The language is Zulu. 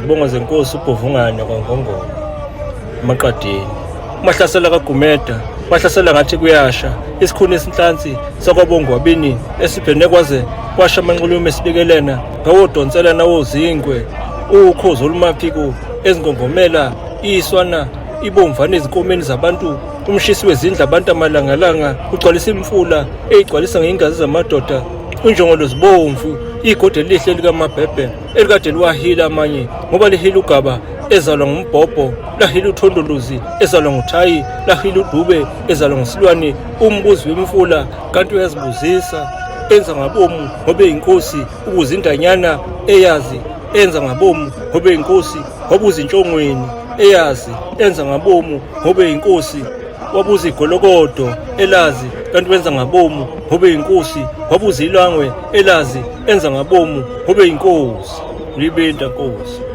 Izibongo zenkosi uBhovungana kwaNgcobo emaqadeni. Umahlasela kaGumeda wahlasela ngathi kuyasha isikhuni esinhlansi sakwaBongwabini esibhene kwaze kwasha amanxulume esibekelena ngawodonsela nawozingwe ukhozi olumaphiko ezingongomela iswana ibomvana ezinkomeni zabantu umshisi wezindlu abantu amalangalanga ugcwalisa imfula eyigcwalisa ngeingazi zamadoda unjongolo zibomvu igode elihle likaMabhebhe elikade liwahila amanye ngoba lihila ugaba ezalwa ngumbhobho lahila uthondoluzi ezalwa nguthayi lahila udube ezalwa ngusilwane umbuzi wemfula kanti uyazibuzisa enza ngabomu ngobe inkosi ubuzindanyana eyazi enza ngabomu ngobe inkosi wabuza intshongweni eyazi enza ngabomu ngobe inkosi wabuza igolokodo elazi kanti wenza ngabomu ngobe inkosi wabuza ilangwe elazi enza ngabomu ngobe inkosi libenda nkosi.